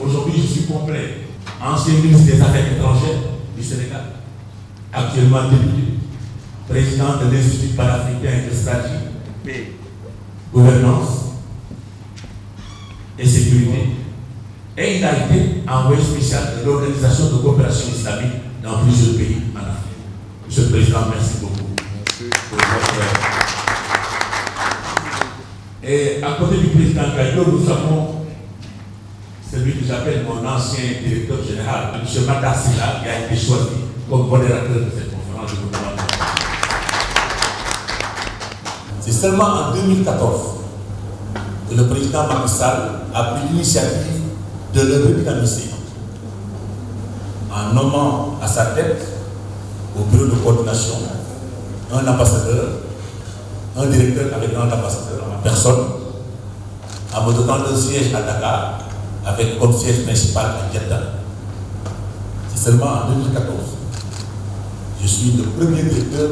Aujourd'hui, je suis complet. Ancien ministre des Affaires étrangères du Sénégal, actuellement député, président de l'Institut panafricain de stratégie, paix, gouvernance et sécurité. Et il a été envoyé spécial de l'Organisation de coopération islamique dans plusieurs pays en Afrique. Monsieur le Président, merci beaucoup. Pour votre... Et à côté du président Gadio, nous avons celui que j'appelle mon ancien directeur général, M. Matassila, qui a été choisi comme modérateur de cette conférence de gouvernement. C'est seulement en 2014 que le président Macky Sall a pris l'initiative de le redynamiser en nommant à sa tête, au bureau de coordination, un ambassadeur, un directeur avec un ambassadeur en personne, en me donnant un siège à Dakar, avec comme siège principal à Jeddah. C'est seulement en 2014. Je suis le premier directeur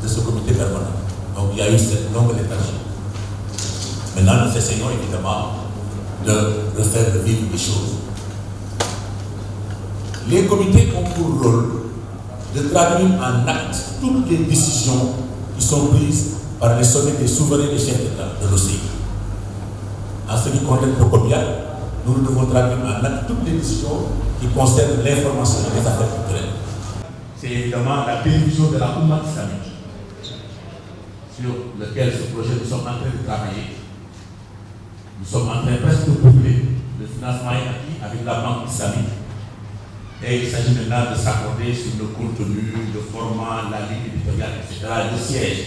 de ce comité permanent. Donc il y a eu cette longue léthargie. Maintenant, nous essayons évidemment de refaire vivre les choses. Les comités ont pour rôle de traduire en actes toutes les décisions qui sont prises par les sommets des souverains et chefs d'État de l'OCI. En ce qui concerne le COMIAC, nous devons traduire en acte toutes les décisions qui concernent l'information et les affaires culturelles. C'est évidemment la télévision de la Oumma islamique sur lequel ce projet nous sommes en train de travailler. Nous sommes en train presque de boucler. Le financement est acquis avec la Banque islamique. Et il s'agit maintenant de s'accorder sur le contenu, le format, la ligne éditoriale, etc., le siège.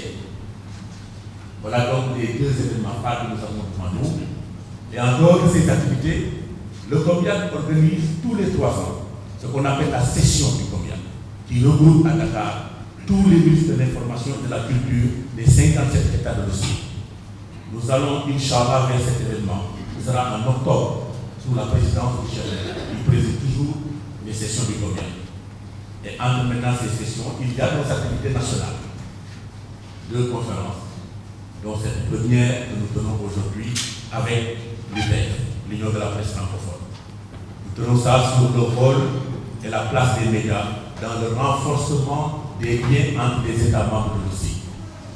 Voilà donc les deux événements phares que nous avons devant nous. Et en dehors de ces activités, le COMIAC organise tous les 3 ans ce qu'on appelle la session du COMIAC, qui regroupe à Dakar tous les ministres de l'information et de la culture des 57 États de l'OCI. Nous allons, Inch'Allah, vers cet événement, qui sera en octobre, sous la présidence du chef d'État. Il préside toujours les sessions du COMIAC. Et entre maintenant ces sessions, il y a nos activités nationales, 2 conférences, dont cette première que nous tenons aujourd'hui avec l'UPF, l'Union de la presse francophone. Nous tenons ça sur le rôle et la place des médias dans le renforcement des liens entre les États membres de l'OCI.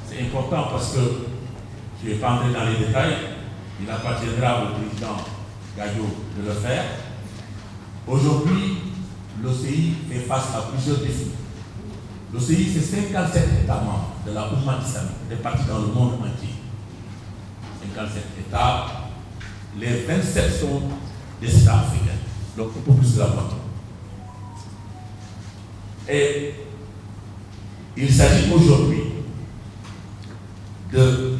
C'est important parce que, je ne vais pas entrer dans les détails, il appartiendra au président Gadio de le faire. Aujourd'hui, l'OCI fait face à plusieurs défis. L'OCI, c'est 57 États membres de la Oumma islamique, répartis dans le monde entier. 57 États, les 27 sont des États africains, donc un peu plus de la moitié. Et il s'agit aujourd'hui de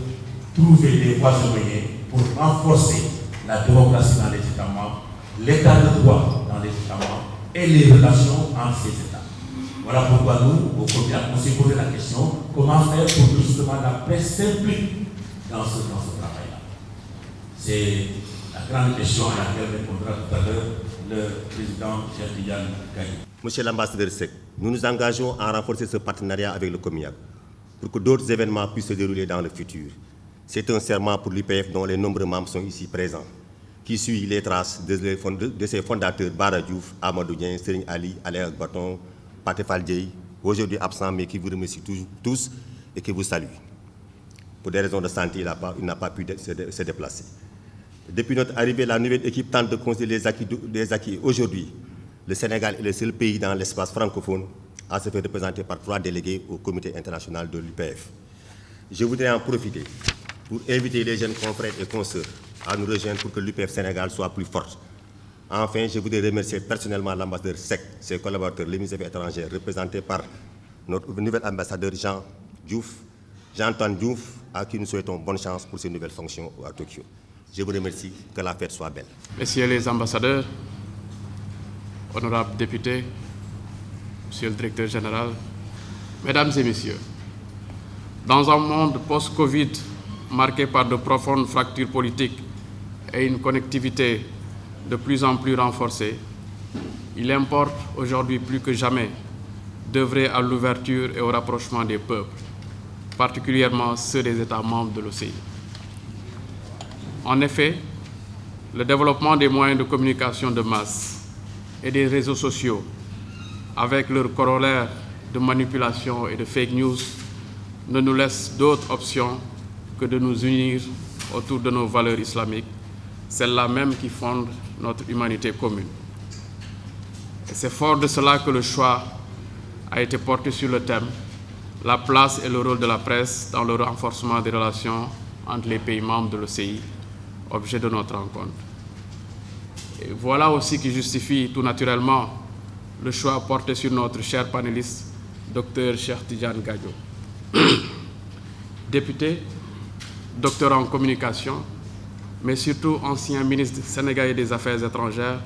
trouver des voies et moyens pour renforcer la démocratie dans les États membres, l'état de droit dans les États membres et les relations entre ces États. Voilà pourquoi nous, au COMIAC, on s'est posé la question comment faire pour que justement la presse s'implique dans ce travail-là. C'est la grande question à laquelle répondra tout à l'heure le président Cheikh Tidiane Gaye. Monsieur l'ambassadeur Seck, nous nous engageons à renforcer ce partenariat avec le COMIAC pour que d'autres événements puissent se dérouler dans le futur. C'est un serment pour l'UPF dont les nombreux membres sont ici présents, qui suit les traces de ses fondateurs Bara Diouf, Amadou Dieng, Serigne Ali, Alain Baton, Pathé Fall Dieye, aujourd'hui absent mais qui vous remercie tous et qui vous salue. Pour des raisons de santé, il n'a pas pu se déplacer. Depuis notre arrivée, la nouvelle équipe tente de considérer les acquis. Aujourd'hui, le Sénégal est le seul pays dans l'espace francophone à se faire représenter par 3 délégués au comité international de l'UPF. Je voudrais en profiter pour inviter les jeunes confrères et consoeurs à nous rejoindre pour que l'UPF Sénégal soit plus forte. Enfin, je voudrais remercier personnellement l'ambassadeur Seck, ses collaborateurs, les ministres des Affaires étrangères, représentés par notre nouvel ambassadeur Jean Diouf, Jean-Antoine Diouf, à qui nous souhaitons bonne chance pour ses nouvelles fonctions à Tokyo. Je vous remercie, que la fête soit belle. Messieurs les ambassadeurs, honorables députés, Monsieur le directeur général, Mesdames et Messieurs, dans un monde post-Covid marqué par de profondes fractures politiques et une connectivité de plus en plus renforcée, il importe aujourd'hui plus que jamais d'œuvrer à l'ouverture et au rapprochement des peuples, particulièrement ceux des États membres de l'OCI. En effet, le développement des moyens de communication de masse et des réseaux sociaux, avec leur corollaire de manipulation et de fake news, ne nous laisse d'autre option que de nous unir autour de nos valeurs islamiques, celles-là même qui fondent notre humanité commune. Et c'est fort de cela que le choix a été porté sur le thème « La place et le rôle de la presse dans le renforcement des relations entre les pays membres de l'OCI », objet de notre rencontre. Et voilà aussi qui justifie tout naturellement le choix porté sur notre cher panéliste, Dr Cheikh Tidiane Gadio. Député, docteur en communication, mais surtout ancien ministre sénégalais des Affaires étrangères,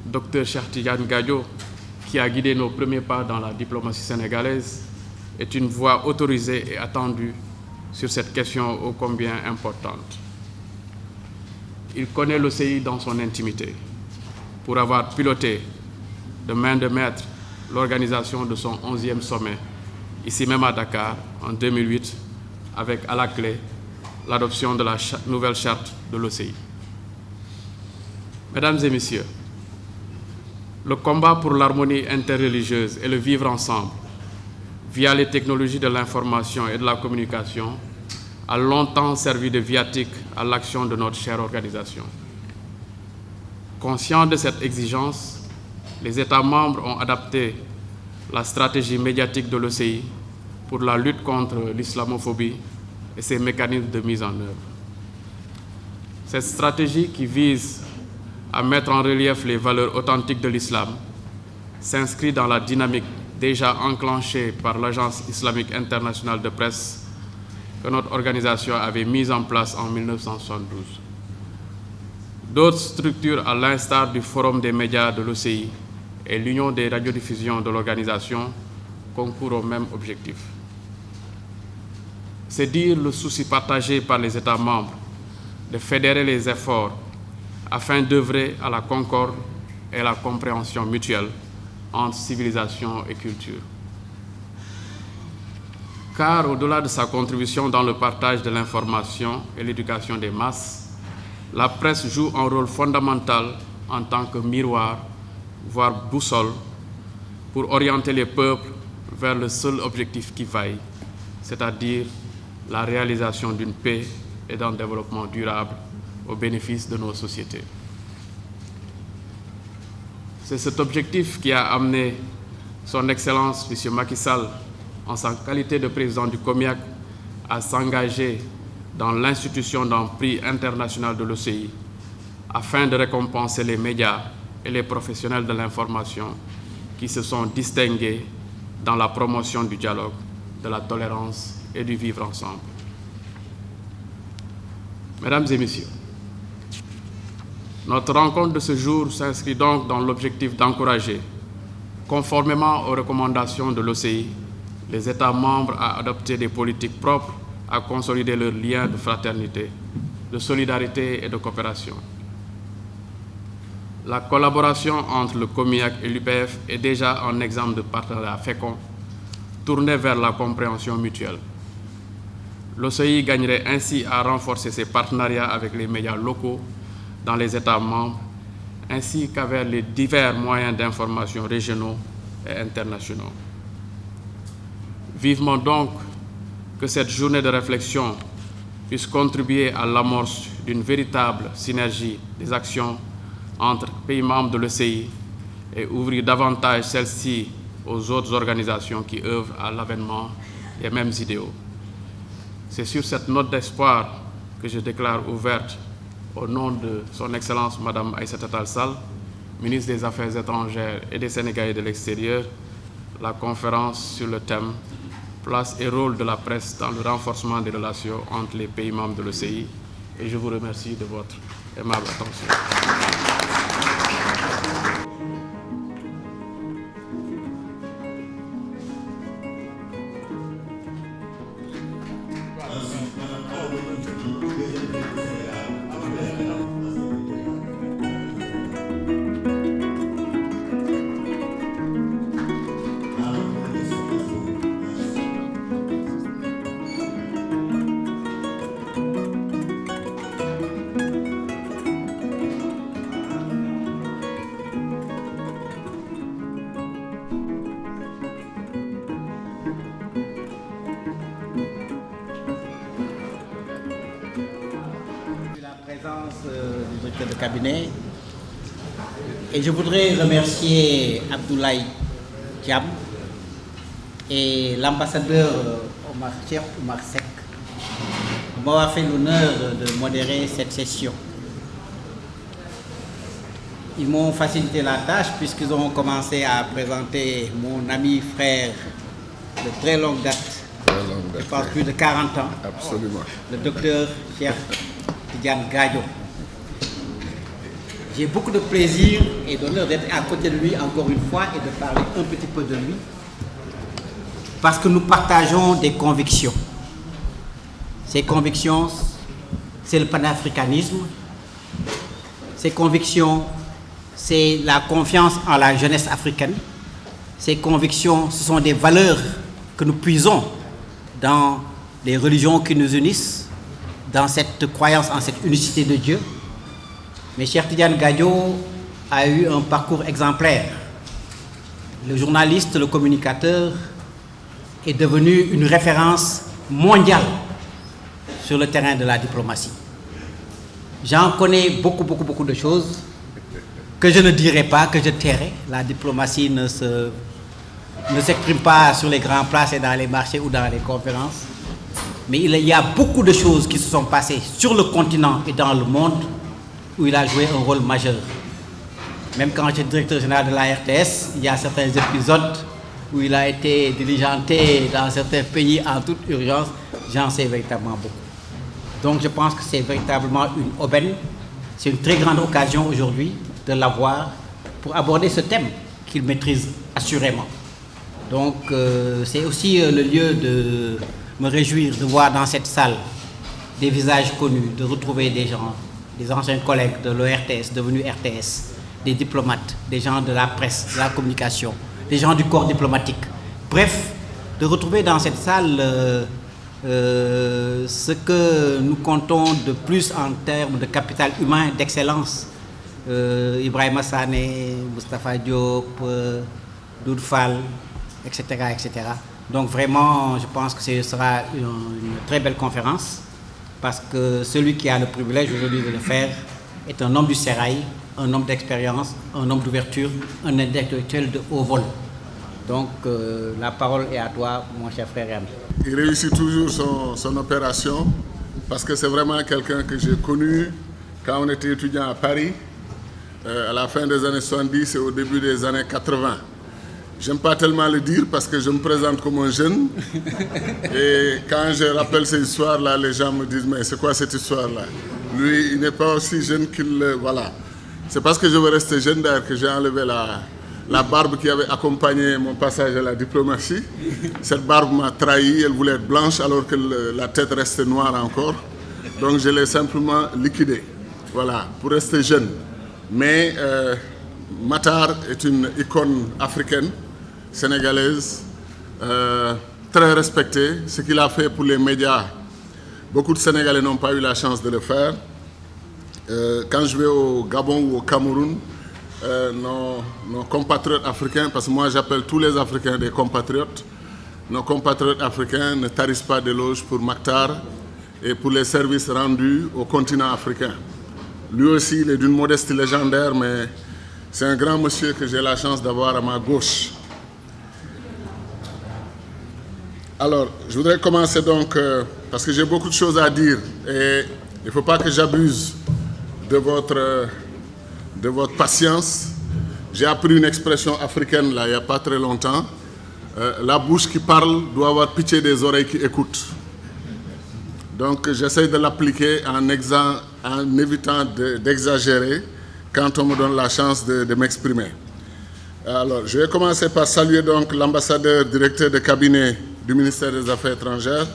Dr Cheikh Tidiane Gadio, qui a guidé nos premiers pas dans la diplomatie sénégalaise, est une voix autorisée et attendue sur cette question ô combien importante. Il connaît l'OCI dans son intimité, pour avoir piloté de main de maître l'organisation de son 11e sommet, ici même à Dakar, en 2008, avec à la clé l'adoption de la nouvelle charte de l'OCI. Mesdames et Messieurs, le combat pour l'harmonie interreligieuse et le vivre ensemble, via les technologies de l'information et de la communication, a longtemps servi de viatique à l'action de notre chère organisation. Conscients de cette exigence, les États membres ont adapté la stratégie médiatique de l'OCI pour la lutte contre l'islamophobie et ses mécanismes de mise en œuvre. Cette stratégie qui vise à mettre en relief les valeurs authentiques de l'islam s'inscrit dans la dynamique déjà enclenchée par l'Agence islamique internationale de presse que notre organisation avait mise en place en 1972. D'autres structures, à l'instar du Forum des médias de l'OCI et l'Union des radiodiffusions de l'organisation, concourent au même objectif. C'est dire le souci partagé par les États membres de fédérer les efforts afin d'œuvrer à la concorde et la compréhension mutuelle entre civilisation et culture. Car au-delà de sa contribution dans le partage de l'information et l'éducation des masses, la presse joue un rôle fondamental en tant que miroir, voire boussole, pour orienter les peuples vers le seul objectif qui vaille, c'est-à-dire la réalisation d'une paix et d'un développement durable au bénéfice de nos sociétés. C'est cet objectif qui a amené son Excellence M. Macky Sall, en sa qualité de président du COMIAC, à s'engager dans l'institution d'un prix international de l'OCI afin de récompenser les médias et les professionnels de l'information qui se sont distingués dans la promotion du dialogue, de la tolérance et du vivre ensemble. Mesdames et Messieurs, notre rencontre de ce jour s'inscrit donc dans l'objectif d'encourager, conformément aux recommandations de l'OCI, les États membres à adopter des politiques propres à consolider leurs liens de fraternité, de solidarité et de coopération. La collaboration entre le COMIAC et l'UPF est déjà un exemple de partenariat fécond, tourné vers la compréhension mutuelle. L'OCI gagnerait ainsi à renforcer ses partenariats avec les médias locaux dans les États membres, ainsi qu'avec les divers moyens d'information régionaux et internationaux. Vivement donc que cette journée de réflexion puisse contribuer à l'amorce d'une véritable synergie des actions entre pays membres de l'OCI et ouvrir davantage celle-ci aux autres organisations qui œuvrent à l'avènement des mêmes idéaux. C'est sur cette note d'espoir que je déclare ouverte, au nom de son Excellence Madame Aïssata Tall Sall, ministre des Affaires étrangères et des Sénégalais de l'extérieur, la conférence sur le thème « place et rôle de la presse dans le renforcement des relations entre les pays membres de l'OCI. Et je vous remercie de votre aimable attention. Du directeur de cabinet, et je voudrais remercier Abdoulaye Thiam et l'ambassadeur Cheikh Oumar Seck de m'avoir fait l'honneur de modérer cette session. Ils m'ont facilité la tâche puisqu'ils ont commencé à présenter mon ami frère de très longue date, je pense plus de 40 ans, absolument, le docteur Cheikh Tidiane Gadio. J'ai beaucoup de plaisir et d'honneur d'être à côté de lui encore une fois et de parler un petit peu de lui, parce que nous partageons des convictions. Ces convictions, c'est le panafricanisme. Ces convictions, c'est la confiance en la jeunesse africaine. Ces convictions, ce sont des valeurs que nous puisons dans les religions qui nous unissent, dans cette croyance en cette unicité de Dieu. Mais Cheikh Tidiane Gadio a eu un parcours exemplaire. Le journaliste, le communicateur est devenu une référence mondiale sur le terrain de la diplomatie. J'en connais beaucoup de choses que je ne dirai pas, que je tairai. La diplomatie ne s'exprime pas sur les grandes places et dans les marchés ou dans les conférences. Mais il y a beaucoup de choses qui se sont passées sur le continent et dans le monde où il a joué un rôle majeur. Même quand j'étais directeur général de la RTS, il y a certains épisodes où il a été diligenté dans certains pays en toute urgence. J'en sais véritablement beaucoup. Donc je pense que c'est véritablement une aubaine. C'est une très grande occasion aujourd'hui de l'avoir pour aborder ce thème qu'il maîtrise assurément. Donc c'est aussi le lieu de me réjouir de voir dans cette salle des visages connus, de retrouver des gens, des anciens collègues de l'ORTS, devenus RTS, des diplomates, des gens de la presse, de la communication, des gens du corps diplomatique. Bref, de retrouver dans cette salle ce que nous comptons de plus en termes de capital humain, d'excellence. Ibrahima Sané, Moustapha Diop, Doudou Fall, etc., etc. Donc vraiment, je pense que ce sera une très belle conférence, parce que celui qui a le privilège aujourd'hui de le faire est un homme du sérail, un homme d'expérience, un homme d'ouverture, un intellectuel de haut vol. Donc la parole est à toi, mon cher frère et ami. Il réussit toujours son opération, parce que c'est vraiment quelqu'un que j'ai connu quand on était étudiant à Paris, à la fin des années 70 et au début des années 80. J'aime pas tellement le dire parce que je me présente comme un jeune. Et quand je rappelle ces histoires-là, les gens me disent « Mais c'est quoi cette histoire-là » Lui, il n'est pas aussi jeune qu'il... Voilà. C'est parce que je veux rester jeune d'ailleurs que j'ai enlevé la barbe qui avait accompagné mon passage à la diplomatie. Cette barbe m'a trahi, elle voulait être blanche alors que la tête restait noire encore. Donc je l'ai simplement liquidée. Voilà, pour rester jeune. Mais Matar est une icône africaine, sénégalaise, très respectée. Ce qu'il a fait pour les médias, beaucoup de Sénégalais n'ont pas eu la chance de le faire. Quand je vais au Gabon ou au Cameroun, nos compatriotes africains, parce que moi j'appelle tous les Africains des compatriotes, nos compatriotes africains ne tarissent pas d'éloges pour Matar et pour les services rendus au continent africain. Lui aussi, il est d'une modestie légendaire, mais c'est un grand monsieur que j'ai la chance d'avoir à ma gauche. Alors, je voudrais commencer donc, parce que j'ai beaucoup de choses à dire, et il ne faut pas que j'abuse de votre patience. J'ai appris une expression africaine, là, il n'y a pas très longtemps. la bouche qui parle doit avoir pitié des oreilles qui écoutent. Donc j'essaie de l'appliquer en évitant d'exagérer quand on me donne la chance de m'exprimer. Alors, je vais commencer par saluer donc l'ambassadeur directeur de cabinet du ministère des Affaires étrangères,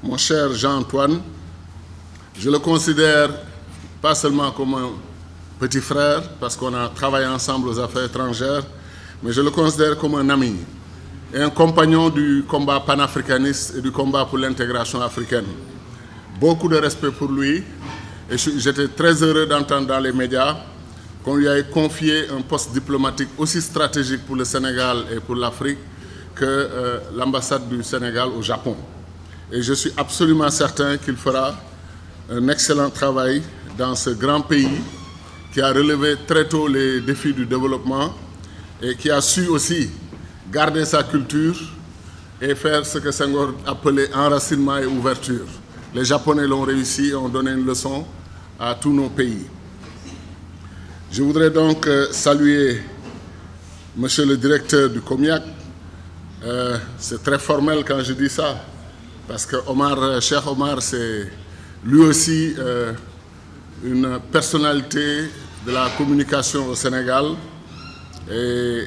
mon cher Jean-Antoine. Je le considère pas seulement comme un petit frère, parce qu'on a travaillé ensemble aux affaires étrangères, mais je le considère comme un ami et un compagnon du combat panafricaniste et du combat pour l'intégration africaine. Beaucoup de respect pour lui, et j'étais très heureux d'entendre dans les médias qu'on lui ait confié un poste diplomatique aussi stratégique pour le Sénégal et pour l'Afrique que l'ambassade du Sénégal au Japon. Et je suis absolument certain qu'il fera un excellent travail dans ce grand pays qui a relevé très tôt les défis du développement et qui a su aussi garder sa culture et faire ce que Senghor appelait enracinement et ouverture. Les Japonais l'ont réussi et ont donné une leçon à tous nos pays. Je voudrais donc saluer monsieur le directeur du COMIAC. C'est très formel quand je dis ça, parce que Cheikh Omar, c'est lui aussi une personnalité de la communication au Sénégal. Et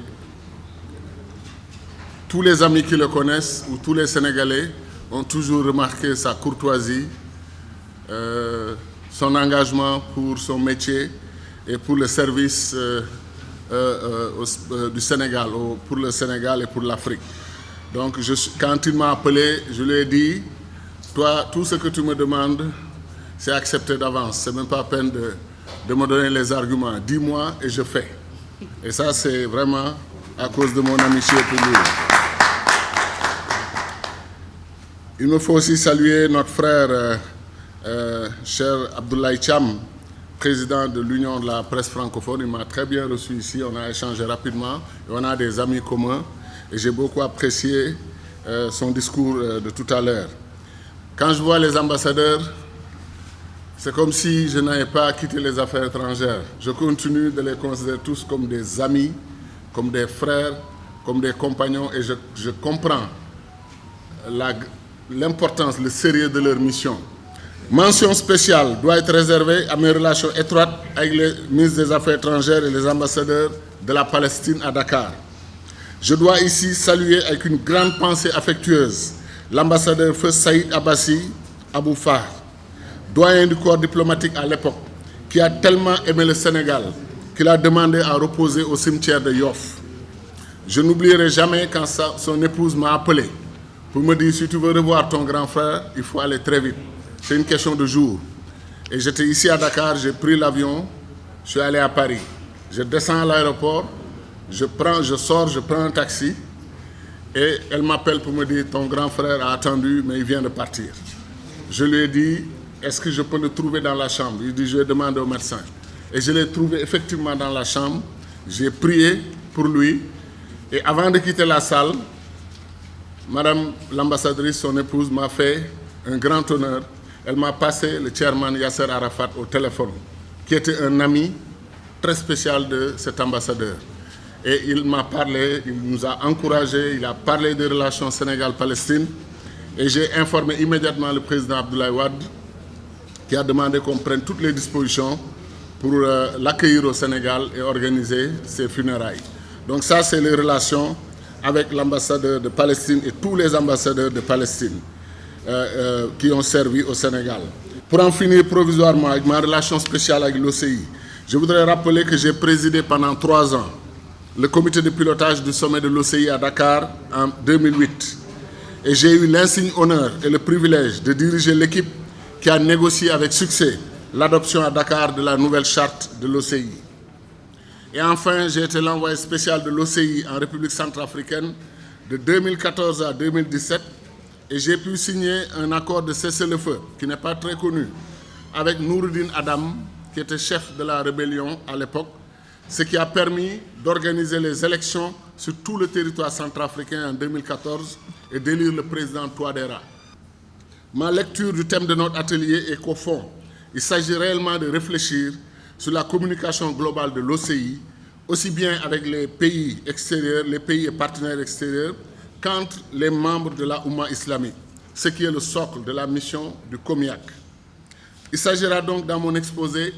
tous les amis qui le connaissent, ou tous les Sénégalais, ont toujours remarqué sa courtoisie, son engagement pour son métier et pour le service du Sénégal, pour le Sénégal et pour l'Afrique. Donc, quand il m'a appelé, je lui ai dit, toi, tout ce que tu me demandes, c'est accepté d'avance. Ce n'est même pas la peine de me donner les arguments. Dis-moi et je fais. Et ça, c'est vraiment à cause de mon amitié pour lui. Il me faut aussi saluer notre frère, cher Abdoulaye Cham, président de l'Union de la presse francophone. Il m'a très bien reçu ici, on a échangé rapidement, et on a des amis communs, et j'ai beaucoup apprécié son discours de tout à l'heure. Quand je vois les ambassadeurs, c'est comme si je n'avais pas quitté les affaires étrangères. Je continue de les considérer tous comme des amis, comme des frères, comme des compagnons, et je comprends l'importance, le sérieux de leur mission. Mention spéciale doit être réservée à mes relations étroites avec les ministres des Affaires étrangères et les ambassadeurs de la Palestine à Dakar. Je dois ici saluer avec une grande pensée affectueuse l'ambassadeur Feu Saïd Abbassi Abou Fah, doyen du corps diplomatique à l'époque, qui a tellement aimé le Sénégal qu'il a demandé à reposer au cimetière de Yoff. Je n'oublierai jamais quand son épouse m'a appelé pour me dire, si tu veux revoir ton grand frère, il faut aller très vite. C'est une question de jours. Et j'étais ici à Dakar, j'ai pris l'avion, je suis allé à Paris. Je descends à l'aéroport, je sors, je prends un taxi, et elle m'appelle pour me dire, ton grand frère a attendu, mais il vient de partir. Je lui ai dit, est-ce que je peux le trouver dans la chambre? Il dit, je vais demander au médecin. Et je l'ai trouvé effectivement dans la chambre. J'ai prié pour lui. Et avant de quitter la salle, Madame l'ambassadrice, son épouse, m'a fait un grand honneur. Elle m'a passé le chairman Yasser Arafat au téléphone, qui était un ami très spécial de cet ambassadeur. Et il m'a parlé, il nous a encouragés, il a parlé des relations Sénégal-Palestine. Et j'ai informé immédiatement le président Abdoulaye Wade, qui a demandé qu'on prenne toutes les dispositions pour l'accueillir au Sénégal et organiser ses funérailles. Donc ça, c'est les relations avec l'ambassadeur de Palestine et tous les ambassadeurs de Palestine qui ont servi au Sénégal. Pour en finir provisoirement avec ma relation spéciale avec l'OCI, je voudrais rappeler que j'ai présidé pendant 3 ans le comité de pilotage du sommet de l'OCI à Dakar en 2008. Et j'ai eu l'insigne honneur et le privilège de diriger l'équipe qui a négocié avec succès l'adoption à Dakar de la nouvelle charte de l'OCI. Et enfin, j'ai été l'envoyé spécial de l'OCI en République centrafricaine de 2014 à 2017 et j'ai pu signer un accord de cessez-le-feu qui n'est pas très connu avec Noureddin Adam, qui était chef de la rébellion à l'époque, ce qui a permis d'organiser les élections sur tout le territoire centrafricain en 2014 et d'élire le président Touadéra. Ma lecture du thème de notre atelier est qu'au fond, il s'agit réellement de réfléchir sur la communication globale de l'OCI, aussi bien avec les pays extérieurs, les pays et partenaires extérieurs, qu'entre les membres de la Oumma islamique, ce qui est le socle de la mission du COMIAC. Il s'agira donc, dans mon exposé,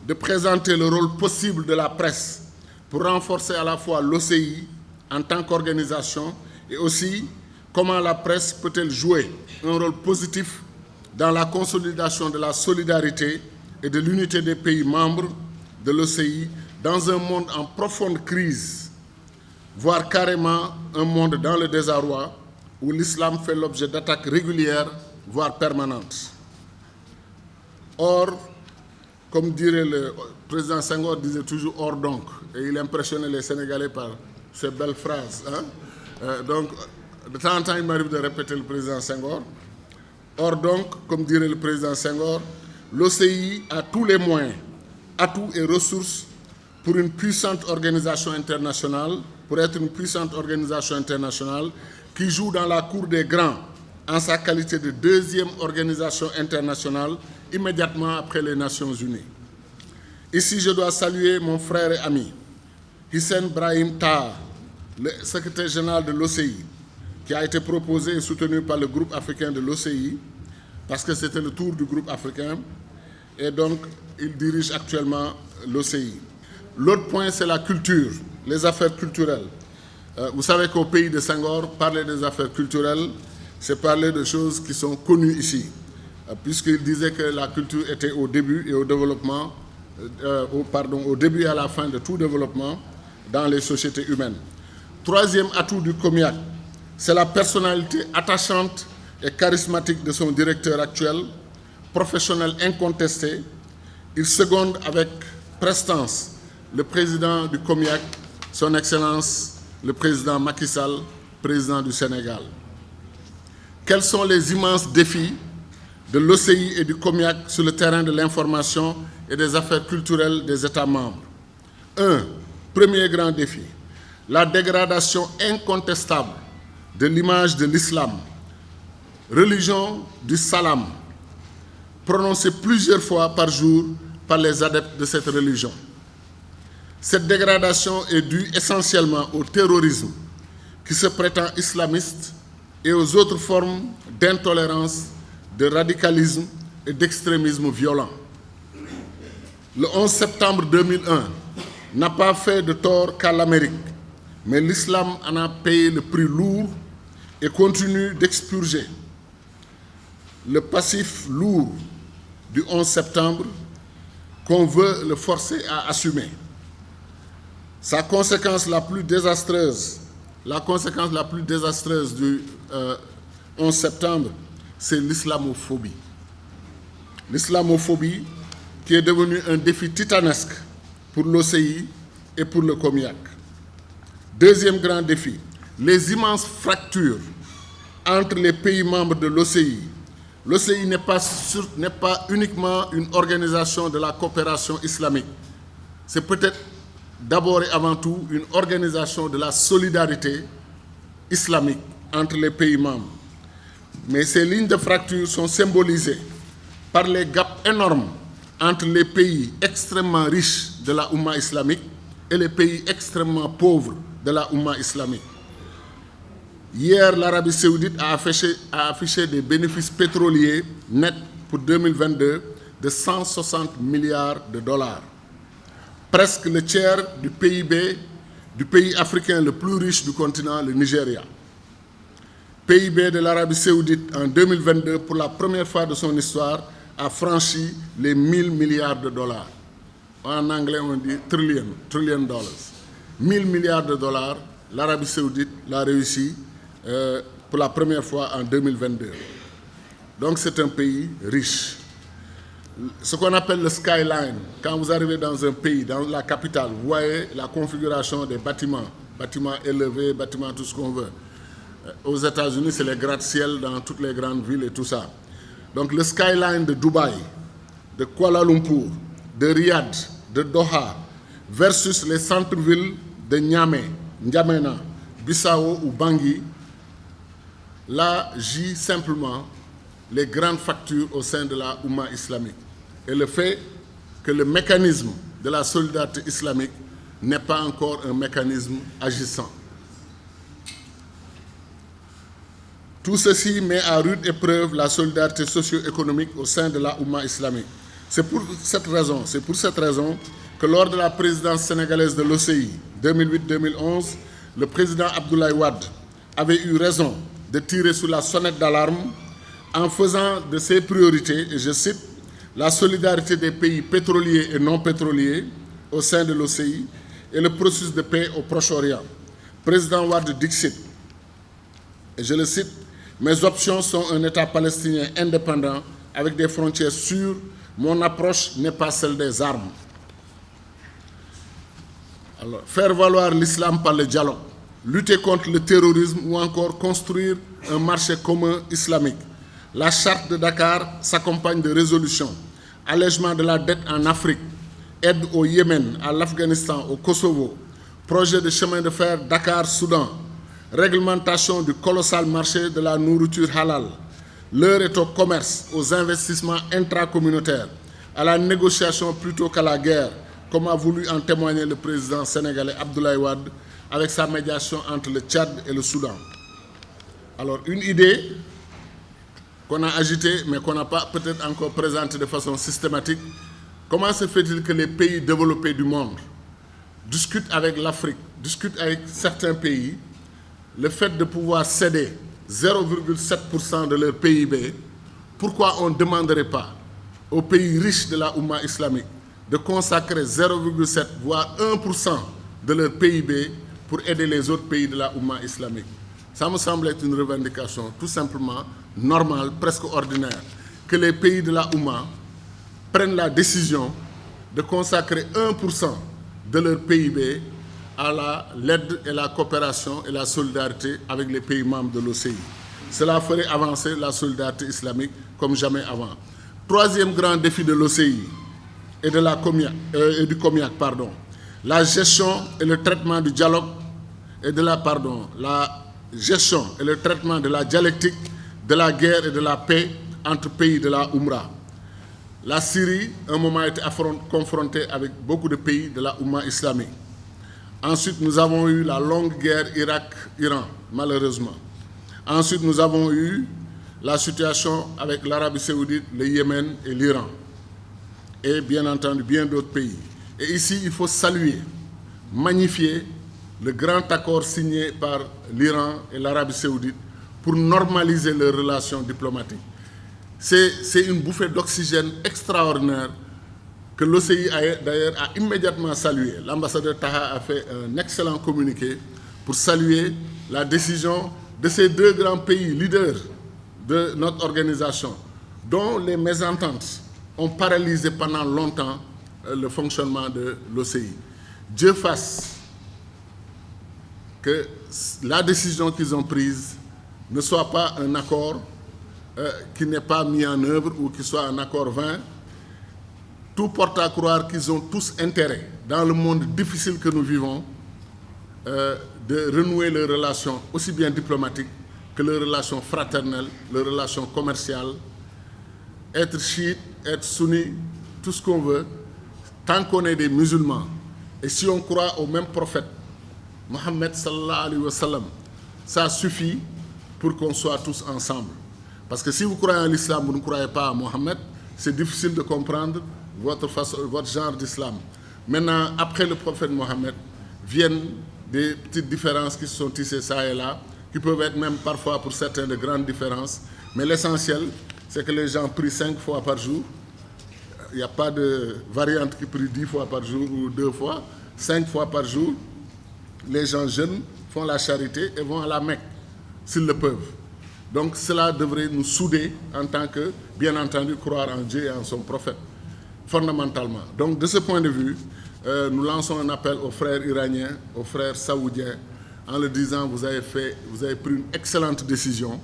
de présenter le rôle possible de la presse pour renforcer à la fois l'OCI en tant qu'organisation et aussi comment la presse peut-elle jouer un rôle positif dans la consolidation de la solidarité et de l'unité des pays membres de l'OCI dans un monde en profonde crise, voire carrément un monde dans le désarroi où l'islam fait l'objet d'attaques régulières, voire permanentes. Or, comme dirait le président Senghor, disait toujours « or donc », et il impressionnait les Sénégalais par ces belles phrases. Donc, de temps en temps, il m'arrive de répéter le président Senghor. Or donc, comme dirait le président Senghor, l'OCI a tous les moyens, atouts et ressources pour une puissante organisation internationale, pour être une puissante organisation internationale qui joue dans la cour des grands en sa qualité de deuxième organisation internationale immédiatement après les Nations Unies. Ici, je dois saluer mon frère et ami, Hissène Brahim Taha, le secrétaire général de l'OCI, qui a été proposé et soutenu par le groupe africain de l'OCI, parce que c'était le tour du groupe africain, et donc il dirige actuellement l'OCI. L'autre point, c'est la culture, les affaires culturelles. Vous savez qu'au pays de Senghor, parler des affaires culturelles, c'est parler de choses qui sont connues ici, puisqu'il disait que la culture était au début et au développement, au début et à la fin de tout développement dans les sociétés humaines. Troisième atout du COMIAC, c'est la personnalité attachante et charismatique de son directeur actuel, professionnel incontesté. Il seconde avec prestance le président du COMIAC, son Excellence le président Macky Sall, président du Sénégal. Quels sont les immenses défis de l'OCI et du COMIAC sur le terrain de l'information et des affaires culturelles des États membres? Premier grand défi, la dégradation incontestable de l'image de l'islam, religion du salam, prononcée plusieurs fois par jour par les adeptes de cette religion. Cette dégradation est due essentiellement au terrorisme qui se prétend islamiste et aux autres formes d'intolérance, de radicalisme et d'extrémisme violent. Le 11 septembre 2001 n'a pas fait de tort qu'à l'Amérique, mais l'islam en a payé le prix lourd et continue d'expurger le passif lourd du 11 septembre qu'on veut le forcer à assumer. La conséquence la plus désastreuse du 11 septembre, c'est l'islamophobie. L'islamophobie qui est devenue un défi titanesque pour l'OCI et pour le COMIAC. Deuxième grand défi, les immenses fractures entre les pays membres de l'OCI. L'OCI n'est pas uniquement une organisation de la coopération islamique. C'est peut-être d'abord et avant tout une organisation de la solidarité islamique entre les pays membres. Mais ces lignes de fracture sont symbolisées par les gaps énormes entre les pays extrêmement riches de la Oumma islamique et les pays extrêmement pauvres de la Oumma islamique. Hier, l'Arabie saoudite a affiché des bénéfices pétroliers nets pour 2022 de 160 milliards de dollars. Presque le tiers du PIB du pays africain le plus riche du continent, le Nigeria. PIB de l'Arabie saoudite en 2022, pour la première fois de son histoire, a franchi les 1000 milliards de dollars. En anglais, on dit trillion dollars. 1000 milliards de dollars, l'Arabie saoudite l'a réussi pour la première fois en 2022. Donc c'est un pays riche. Ce qu'on appelle le skyline, quand vous arrivez dans un pays, dans la capitale, vous voyez la configuration des bâtiments, bâtiments élevés, bâtiments tout ce qu'on veut. Aux États-Unis, c'est les gratte-ciel dans toutes les grandes villes et tout ça. Donc le skyline de Dubaï, de Kuala Lumpur, de Riyad, de Doha, versus les centres-villes de Niamey, N'Djamena, Bissau ou Bangui, là gît simplement les grandes factures au sein de la Oumma islamique. Et le fait que le mécanisme de la solidarité islamique n'est pas encore un mécanisme agissant. Tout ceci met à rude épreuve la solidarité socio-économique au sein de la Oumma islamique. C'est pour cette raison que lors de la présidence sénégalaise de l'OCI 2008-2011, le président Abdoulaye Wade avait eu raison de tirer sur la sonnette d'alarme en faisant de ses priorités, et je cite, la solidarité des pays pétroliers et non pétroliers au sein de l'OCI et le processus de paix au Proche-Orient. Président Wade dixit, et je le cite, mes options sont un État palestinien indépendant avec des frontières sûres. Mon approche n'est pas celle des armes. Alors, faire valoir l'islam par le dialogue, lutter contre le terrorisme ou encore construire un marché commun islamique. La charte de Dakar s'accompagne de résolutions, allègement de la dette en Afrique, aide au Yémen, à l'Afghanistan, au Kosovo, projet de chemin de fer Dakar-Soudan, réglementation du colossal marché de la nourriture halal. L'heure est au commerce, aux investissements intracommunautaires, à la négociation plutôt qu'à la guerre, comme a voulu en témoigner le président sénégalais Abdoulaye Wade avec sa médiation entre le Tchad et le Soudan. Alors, une idée qu'on a agitée, mais qu'on n'a pas peut-être encore présentée de façon systématique. Comment se fait-il que les pays développés du monde discutent avec l'Afrique, discutent avec certains pays, le fait de pouvoir céder 0,7% de leur PIB, pourquoi on ne demanderait pas aux pays riches de la Oumma islamique de consacrer 0,7 voire 1% de leur PIB pour aider les autres pays de la Oumma islamique? Ça me semble être une revendication tout simplement normale, presque ordinaire, que les pays de la Oumma prennent la décision de consacrer 1% de leur PIB à l'aide et la coopération et la solidarité avec les pays membres de l'OCI. Cela ferait avancer la solidarité islamique comme jamais avant. Troisième grand défi de l'OCI et du COMIAC, la gestion et le traitement du dialogue et de la gestion et le traitement de la dialectique, de la guerre et de la paix entre pays de la Oumra. La Syrie, un moment, a été confrontée avec beaucoup de pays de la Oumma islamique. Ensuite, nous avons eu la longue guerre Irak-Iran, malheureusement. Ensuite, nous avons eu la situation avec l'Arabie saoudite, le Yémen et l'Iran. Et bien entendu, bien d'autres pays. Et ici, il faut saluer, magnifier le grand accord signé par l'Iran et l'Arabie saoudite pour normaliser leurs relations diplomatiques. C'est une bouffée d'oxygène extraordinaire que l'OCI d'ailleurs a immédiatement salué. L'ambassadeur Taha a fait un excellent communiqué pour saluer la décision de ces deux grands pays leaders de notre organisation, dont les mésententes ont paralysé pendant longtemps le fonctionnement de l'OCI. Dieu fasse que la décision qu'ils ont prise ne soit pas un accord qui n'est pas mis en œuvre ou qui soit un accord vain. Tout porte à croire qu'ils ont tous intérêt, dans le monde difficile que nous vivons, de renouer leurs relations aussi bien diplomatiques que leurs relations fraternelles, leurs relations commerciales, être chiite, être sunni, tout ce qu'on veut, tant qu'on est des musulmans. Et si on croit au même prophète, Mohammed sallallahu alayhi wa sallam, ça suffit pour qu'on soit tous ensemble. Parce que si vous croyez en l'islam, vous ne croyez pas à Mohammed, c'est difficile de comprendre votre genre d'islam. Maintenant, après le prophète Mohammed, viennent des petites différences qui se sont tissées ça et là, qui peuvent être même parfois pour certains de grandes différences. Mais l'essentiel, c'est que les gens prient 5 fois par jour. Il n'y a pas de variante qui prie 10 fois par jour ou 2 fois. 5 fois par jour, les gens jeûnent, font la charité et vont à la Mecque, s'ils le peuvent. Donc cela devrait nous souder en tant que, bien entendu, croire en Dieu et en son prophète, fondamentalement. Donc de ce point de vue, nous lançons un appel aux frères iraniens, aux frères saoudiens, en leur disant, vous avez pris une excellente décision.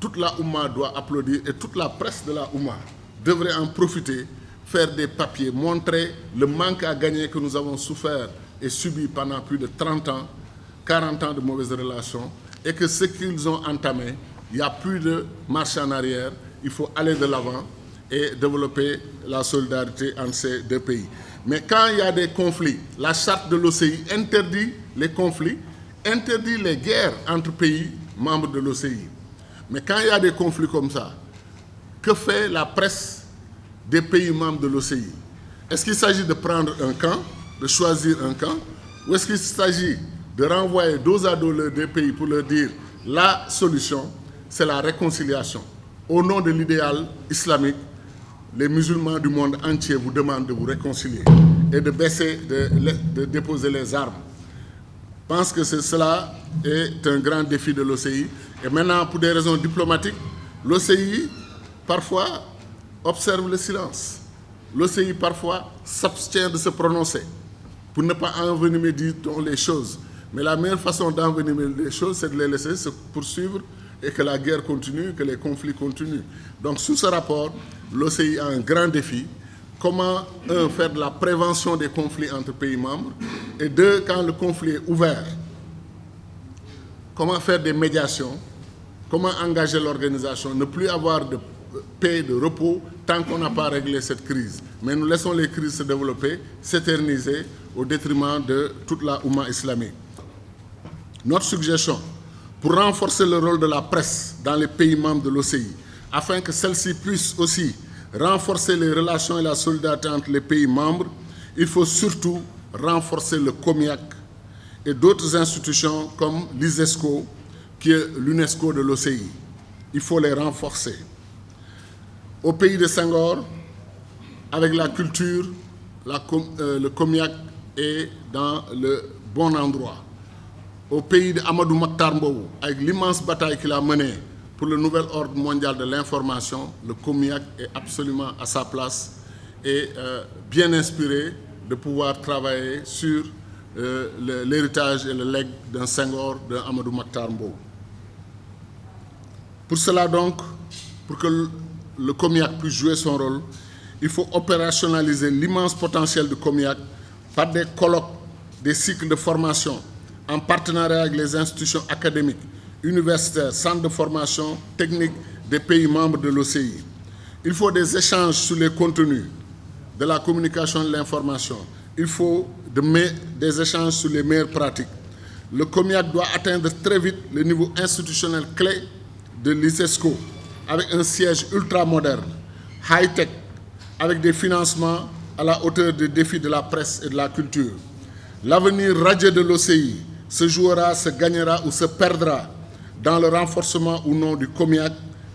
Toute la Oumma doit applaudir et toute la presse de la Oumma devrait en profiter, faire des papiers, montrer le manque à gagner que nous avons souffert et subi pendant plus de 30 ans, 40 ans de mauvaises relations, et que ce qu'ils ont entamé, il n'y a plus de marche en arrière, il faut aller de l'avant et développer la solidarité entre ces deux pays. Mais quand il y a des conflits, la charte de l'OCI interdit les conflits, interdit les guerres entre pays membres de l'OCI. Mais quand il y a des conflits comme ça, que fait la presse des pays membres de l'OCI? Est-ce qu'il s'agit de prendre un camp, de choisir un camp, ou est-ce qu'il s'agit de renvoyer dos à dos les deux pays pour leur dire la solution, c'est la réconciliation? Au nom de l'idéal islamique, les musulmans du monde entier vous demandent de vous réconcilier et de baisser, de déposer les armes. Je pense que cela est un grand défi de l'OCI. Et maintenant, pour des raisons diplomatiques, l'OCI, parfois, observe le silence. L'OCI, parfois, s'abstient de se prononcer pour ne pas envenimer, dit-on, les choses. Mais la meilleure façon d'envenimer les choses, c'est de les laisser se poursuivre et que la guerre continue, que les conflits continuent. Donc, sous ce rapport, l'OCI a un grand défi. Comment, un, faire de la prévention des conflits entre pays membres, et deux, quand le conflit est ouvert, comment faire des médiations, comment engager l'organisation, ne plus avoir de paix, de repos, tant qu'on n'a pas réglé cette crise. Mais nous laissons les crises se développer, s'éterniser, au détriment de toute la Oumma islamique. Notre suggestion, pour renforcer le rôle de la presse dans les pays membres de l'OCI, afin que celle-ci puisse aussi renforcer les relations et la solidarité entre les pays membres, il faut surtout renforcer le COMIAC et d'autres institutions comme l'ISESCO, qui est l'UNESCO de l'OCI. Il faut les renforcer. Au pays de Senghor, avec la culture, le COMIAC est dans le bon endroit. Au pays de Amadou Mokhtar Mbow, avec l'immense bataille qu'il a menée pour le nouvel ordre mondial de l'information, le COMIAC est absolument à sa place et bien inspiré de pouvoir travailler sur l'héritage et le legs d'un Senghor, d'un Amadou Mokhtar Mbow. Pour cela donc, pour que le COMIAC puisse jouer son rôle, il faut opérationnaliser l'immense potentiel du COMIAC par des colloques, des cycles de formation, en partenariat avec les institutions académiques, universitaires, centres de formation technique des pays membres de l'OCI. Il faut des échanges sur les contenus de la communication et de l'information. Il faut des échanges sur les meilleures pratiques. Le COMIAC doit atteindre très vite le niveau institutionnel clé de l'ISESCO, avec un siège ultra-moderne, high-tech, avec des financements à la hauteur des défis de la presse et de la culture. L'avenir radieux de l'OCI se jouera, se gagnera ou se perdra dans le renforcement ou non du COMIAC,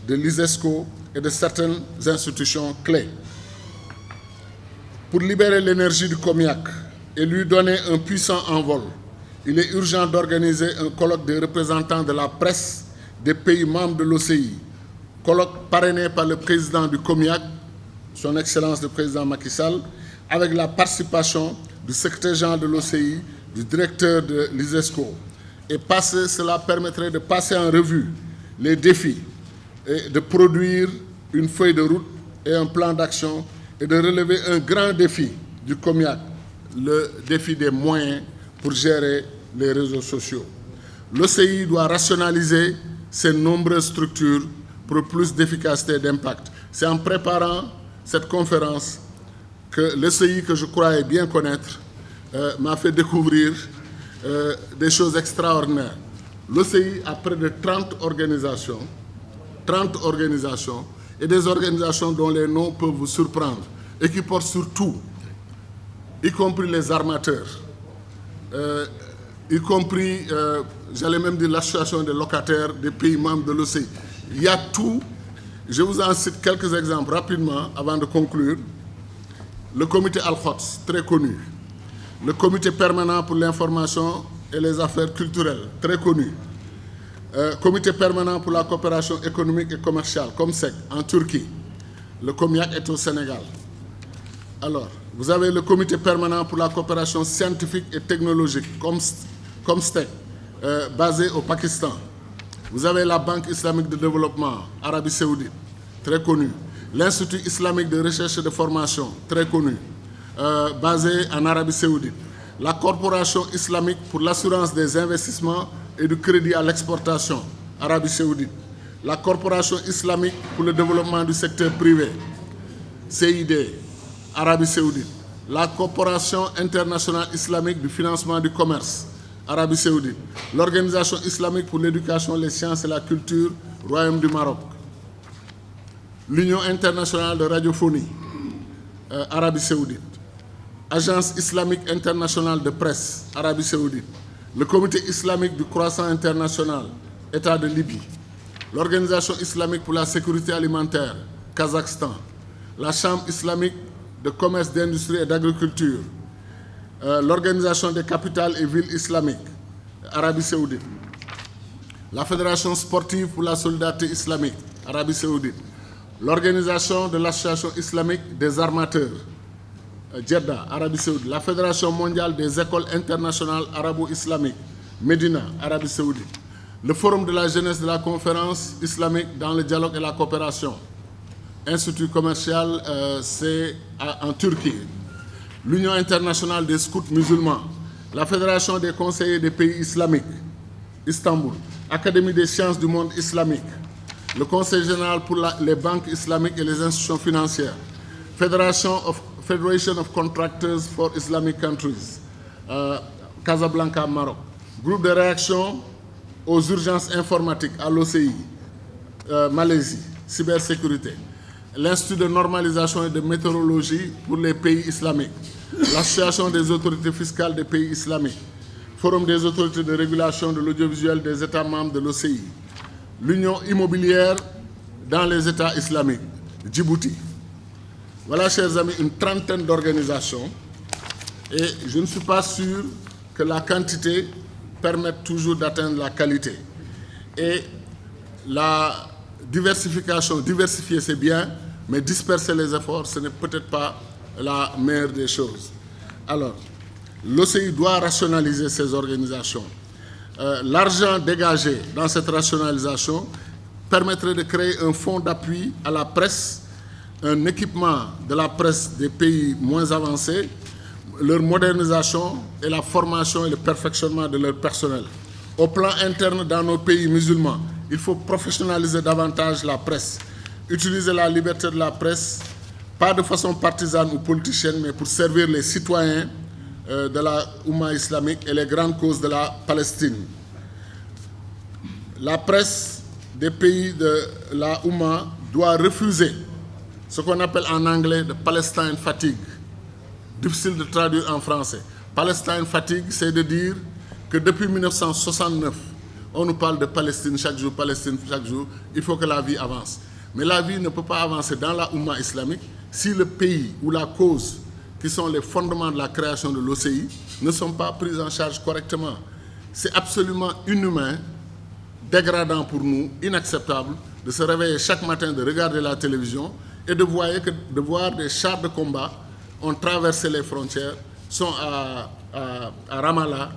de l'ISESCO et de certaines institutions clés. Pour libérer l'énergie du COMIAC et lui donner un puissant envol, il est urgent d'organiser un colloque des représentants de la presse des pays membres de l'OCI, colloque parrainé par le président du COMIAC, son Excellence le Président Macky Sall, avec la participation du secrétaire général de l'OCI, du directeur de l'ISESCO. Et cela permettrait de passer en revue les défis et de produire une feuille de route et un plan d'action et de relever un grand défi du COMIAC, le défi des moyens pour gérer les réseaux sociaux. L'OCI doit rationaliser ses nombreuses structures pour plus d'efficacité et d'impact. C'est en préparant cette conférence que l'OCI, que je croyais bien connaître, m'a fait découvrir des choses extraordinaires. L'OCI a près de 30 organisations, et des organisations dont les noms peuvent vous surprendre, et qui portent sur tout, y compris les armateurs, y compris, j'allais même dire, l'association des locataires des pays membres de l'OCI. Il y a tout. Je vous en cite quelques exemples rapidement avant de conclure. Le comité Al-Quds, très connu. Le comité permanent pour l'information et les affaires culturelles, très connu. Comité permanent pour la coopération économique et commerciale, COMSEC, en Turquie. Le COMIAC est au Sénégal. Alors, vous avez le comité permanent pour la coopération scientifique et technologique, COMSTEC, basé au Pakistan. Vous avez la Banque islamique de développement, Arabie Saoudite, très connue. L'Institut islamique de recherche et de formation, très connu, basé en Arabie Saoudite. La Corporation islamique pour l'assurance des investissements et du crédit à l'exportation, Arabie Saoudite. La Corporation islamique pour le développement du secteur privé, CID, Arabie Saoudite. La Corporation internationale islamique du financement du commerce, Arabie Saoudite. L'Organisation islamique pour l'éducation, les sciences et la culture, Royaume du Maroc, l'Union internationale de radiophonie, Arabie Saoudite, Agence islamique internationale de presse, Arabie Saoudite, le Comité islamique du croissant international, État de Libye, l'Organisation islamique pour la sécurité alimentaire, Kazakhstan, la Chambre islamique de commerce, d'industrie et d'agriculture, l'Organisation des capitales et villes islamiques, Arabie Saoudite, la Fédération sportive pour la solidarité islamique, Arabie Saoudite, l'Organisation de l'Association islamique des armateurs, Jeddah, Arabie Saoudite, la Fédération mondiale des écoles internationales arabo-islamiques, Médina, Arabie Saoudite, le Forum de la jeunesse de la conférence islamique dans le dialogue et la coopération, Institut commercial, c'est en Turquie, l'Union internationale des scouts musulmans, la Fédération des conseillers des pays islamiques, Istanbul, Académie des sciences du monde islamique, le Conseil général pour les banques islamiques et les institutions financières, Federation of Contractors for Islamic Countries, Casablanca, Maroc, groupe de réaction aux urgences informatiques à l'OCI, Malaisie, cybersécurité, l'Institut de normalisation et de météorologie pour les pays islamiques, l'Association des autorités fiscales des pays islamiques, Forum des autorités de régulation de l'audiovisuel des États membres de l'OCI, l'Union immobilière dans les États islamiques, Djibouti. Voilà, chers amis, une trentaine d'organisations et je ne suis pas sûr que la quantité permette toujours d'atteindre la qualité. Et la diversification, diversifier c'est bien, mais disperser les efforts, ce n'est peut-être pas la meilleure des choses. Alors, l'OCI doit rationaliser ces organisations. L'argent dégagé dans cette rationalisation permettrait de créer un fonds d'appui à la presse, un équipement de la presse des pays moins avancés, leur modernisation et la formation et le perfectionnement de leur personnel. Au plan interne dans nos pays musulmans, il faut professionnaliser davantage la presse, utiliser la liberté de la presse, pas de façon partisane ou politicienne, mais pour servir les citoyens de la Oumma islamique et les grandes causes de la Palestine. La presse des pays de la Oumma doit refuser ce qu'on appelle en anglais de Palestine fatigue. Difficile de traduire en français. Palestine fatigue, c'est de dire que depuis 1969, on nous parle de Palestine chaque jour, il faut que la vie avance. Mais la vie ne peut pas avancer dans la Oumma islamique si le pays ou la cause qui sont les fondements de la création de l'OCI ne sont pas pris en charge correctement. C'est absolument inhumain, dégradant pour nous, inacceptable de se réveiller chaque matin, de regarder la télévision et de voir des chars de combat ont traversé les frontières, sont à Ramallah,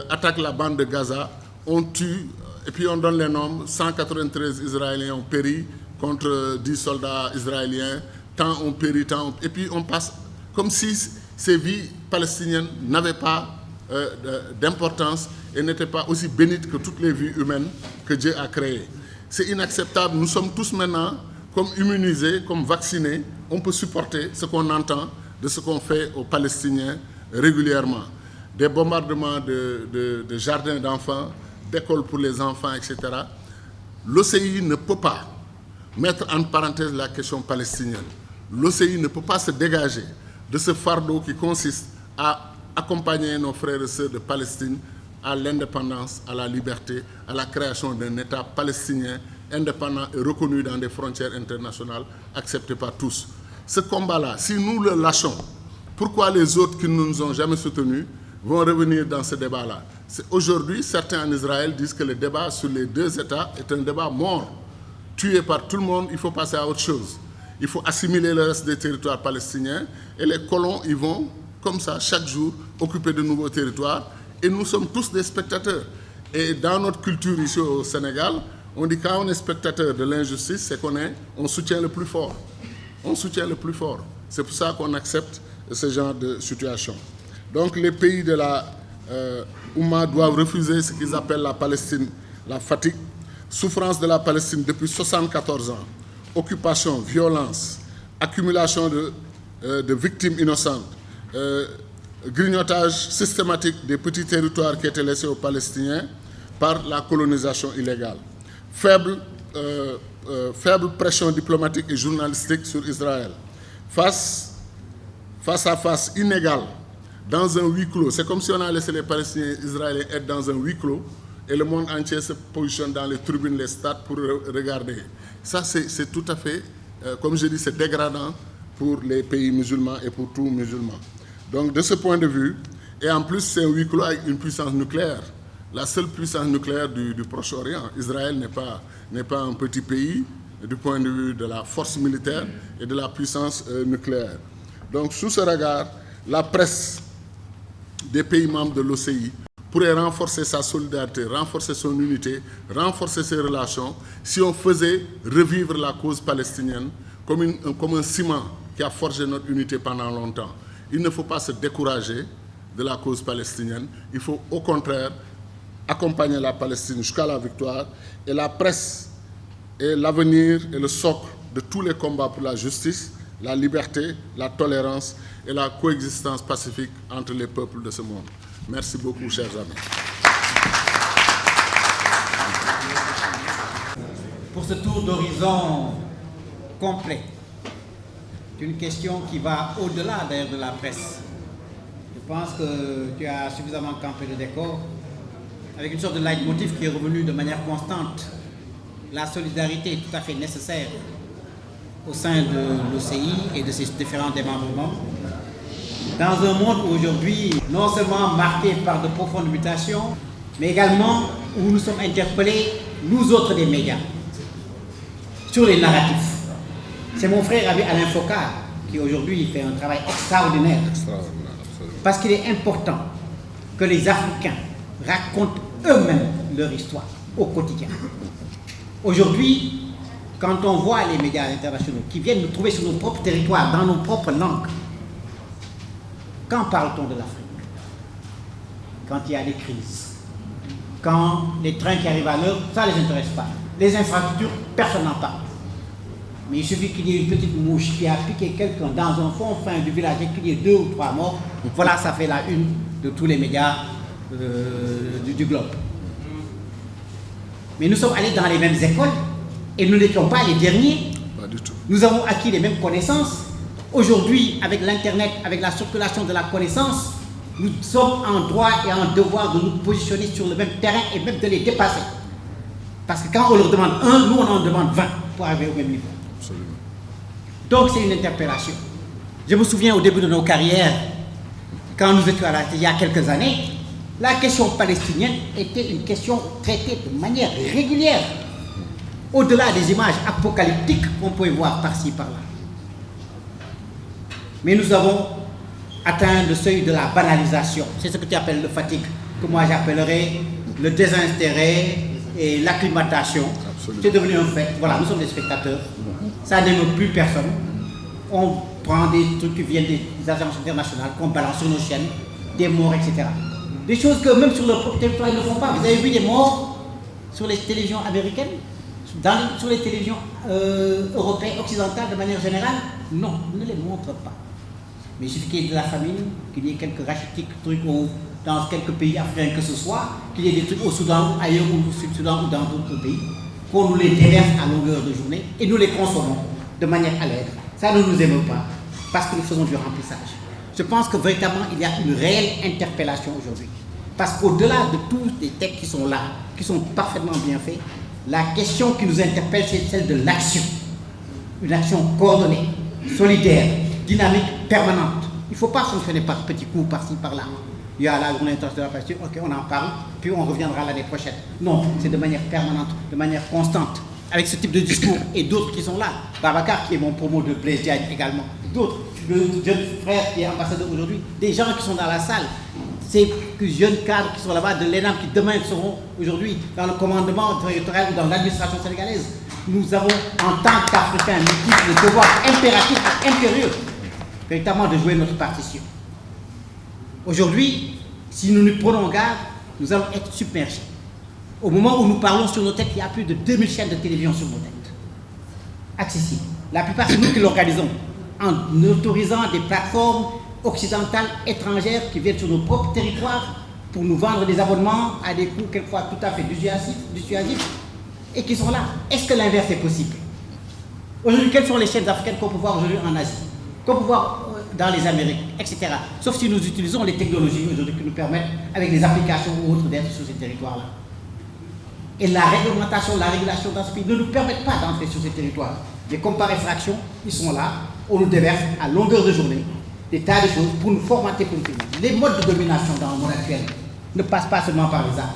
attaquent la bande de Gaza, on tue, et puis on donne les nombres, 193 Israéliens ont péri contre 10 soldats israéliens, tant ont péri, et puis on passe comme si ces vies palestiniennes n'avaient pas d'importance et n'étaient pas aussi bénites que toutes les vies humaines que Dieu a créées. C'est inacceptable, nous sommes tous maintenant comme immunisés, comme vaccinés, on peut supporter ce qu'on entend de ce qu'on fait aux Palestiniens régulièrement. Des bombardements de jardins d'enfants, d'écoles pour les enfants, etc. L'OCI ne peut pas mettre en parenthèse la question palestinienne. L'OCI ne peut pas se dégager de ce fardeau qui consiste à accompagner nos frères et sœurs de Palestine à l'indépendance, à la liberté, à la création d'un État palestinien indépendant et reconnu dans des frontières internationales acceptées par tous. Ce combat-là, si nous le lâchons, pourquoi les autres qui ne nous ont jamais soutenus vont revenir dans ce débat-là? Aujourd'hui, certains en Israël disent que le débat sur les deux États est un débat mort, tué par tout le monde, il faut passer à autre chose. Il faut assimiler le reste des territoires palestiniens et les colons, ils vont, comme ça, chaque jour, occuper de nouveaux territoires et nous sommes tous des spectateurs. Et dans notre culture ici au Sénégal, on dit quand on est spectateur de l'injustice, c'est on soutient le plus fort. On soutient le plus fort. C'est pour ça qu'on accepte ce genre de situation. Donc les pays de la Oumma doivent refuser ce qu'ils appellent la Palestine, la fatigue, souffrance de la Palestine depuis 74 ans, occupation, violence, accumulation de victimes innocentes, grignotage systématique des petits territoires qui étaient laissés aux Palestiniens par la colonisation illégale. Faible faible pression diplomatique et journalistique sur Israël. Face à face inégale, dans un huis clos. C'est comme si on a laissé les Palestiniens israéliens être dans un huis clos et le monde entier se positionne dans les tribunes, les stades pour regarder. Ça, c'est tout à fait, comme je dis, c'est dégradant pour les pays musulmans et pour tout musulman. Donc, de ce point de vue, et en plus, c'est un huis clos avec une puissance nucléaire. La seule puissance nucléaire du Proche-Orient. Israël n'est pas un petit pays du point de vue de la force militaire et de la puissance nucléaire. Donc, sous ce regard, la presse des pays membres de l'OCI pourrait renforcer sa solidarité, renforcer son unité, renforcer ses relations si on faisait revivre la cause palestinienne comme un ciment qui a forgé notre unité pendant longtemps. Il ne faut pas se décourager de la cause palestinienne. Il faut au contraire accompagner la Palestine jusqu'à la victoire. Et la presse est l'avenir et le socle de tous les combats pour la justice, la liberté, la tolérance et la coexistence pacifique entre les peuples de ce monde. Merci beaucoup, chers amis. Pour ce tour d'horizon complet, c'est une question qui va au-delà d'ailleurs de la presse. Je pense que tu as suffisamment campé le décor avec une sorte de leitmotiv qui est revenu de manière constante. La solidarité est tout à fait nécessaire au sein de l'OCI et de ses différents démembrements. Dans un monde aujourd'hui non seulement marqué par de profondes mutations, mais également où nous sommes interpellés, nous autres des médias, sur les narratifs. C'est mon frère Alain Focard qui aujourd'hui fait un travail extraordinaire. Parce qu'il est important que les Africains racontent eux-mêmes leur histoire au quotidien. Aujourd'hui, quand on voit les médias internationaux qui viennent nous trouver sur nos propres territoires, dans nos propres langues, quand parle-t-on de l'Afrique? Quand il y a des crises, quand les trains qui arrivent à l'heure, ça ne les intéresse pas. Les infrastructures, personne n'en parle. Mais il suffit qu'il y ait une petite mouche qui a piqué quelqu'un dans un fond fin du village et qu'il y ait 2 ou 3 morts. Voilà, ça fait la une de tous les médias du globe. Mais nous sommes allés dans les mêmes écoles et nous n'étions pas les derniers. Pas du tout. Nous avons acquis les mêmes connaissances. Aujourd'hui, avec l'Internet, avec la circulation de la connaissance, nous sommes en droit et en devoir de nous positionner sur le même terrain et même de les dépasser. Parce que quand on leur demande 1, nous on en demande 20 pour arriver au même niveau. Absolument. Donc c'est une interpellation. Je me souviens au début de nos carrières, quand nous étions à il y a quelques années, la question palestinienne était une question traitée de manière régulière, au-delà des images apocalyptiques qu'on pouvait voir par-ci, par-là. Mais nous avons atteint le seuil de la banalisation. C'est ce que tu appelles le fatigue, que moi j'appellerais le désintérêt et l'acclimatation. C'est devenu un fait. Voilà, nous sommes des spectateurs. Ça n'aime plus personne. On prend des trucs qui viennent des agences internationales, qu'on balance sur nos chaînes, des morts, etc. Des choses que même sur leur propre territoire, ils ne font pas. Vous avez vu des morts sur les télévisions américaines, sur les télévisions européennes, occidentales de manière générale? Non, on ne les montre pas. Mais il suffit qu'il y ait de la famine, qu'il y ait quelques rachitiques, trucs dans quelques pays africains que ce soit, qu'il y ait des trucs au Soudan, ailleurs ou au Sud-Soudan ou dans d'autres pays, qu'on nous les déverse à longueur de journée et nous les consommons de manière allègre. Ça ne nous aime pas parce que nous faisons du remplissage. Je pense que véritablement il y a une réelle interpellation aujourd'hui. Parce qu'au-delà de tous les textes qui sont là, qui sont parfaitement bien faits, la question qui nous interpelle, c'est celle de l'action. Une action coordonnée, solidaire, dynamique, permanente. Il ne faut pas fonctionner par petits coups, par-ci, par-là. Il y a la journée internationale de la Palestine, ok, on en parle, puis on reviendra l'année prochaine. Non, c'est de manière permanente, de manière constante, avec ce type de discours et d'autres qui sont là. Babacar, qui est mon promo de Blaise Diagne également. D'autres, le jeune frère qui est ambassadeur aujourd'hui, des gens qui sont dans la salle, ces jeunes cadres qui sont là-bas de l'ENAM, qui demain seront aujourd'hui dans le commandement territorial ou dans l'administration sénégalaise. Nous avons, en tant qu'Africains, le devoir impératif et impérieux, véritablement de jouer notre partition. Aujourd'hui, si nous nous prenons garde, nous allons être submergés. Au moment où nous parlons sur nos têtes, il y a plus de 2000 chaînes de télévision sur nos têtes. Accessibles. La plupart, c'est nous qui l'organisons, en autorisant des plateformes occidentales, étrangères, qui viennent sur nos propres territoires pour nous vendre des abonnements à des coûts quelquefois tout à fait dissuasifs. et qui sont là. Est-ce que l'inverse est possible? Aujourd'hui, quelles sont les chaînes africaines qu'on peut voir aujourd'hui en Asie, qu'on peut voir dans les Amériques, etc. Sauf si nous utilisons les technologies aujourd'hui qui nous permettent, avec les applications ou autres, d'être sur ces territoires-là. Et la réglementation, la régulation dans ce pays ne nous permettent pas d'entrer sur ces territoires. Mais comme par effraction, ils sont là, on nous déverse à longueur de journée des tas de choses pour nous formater politiquement. Les modes de domination dans le monde actuel ne passent pas seulement par les arts.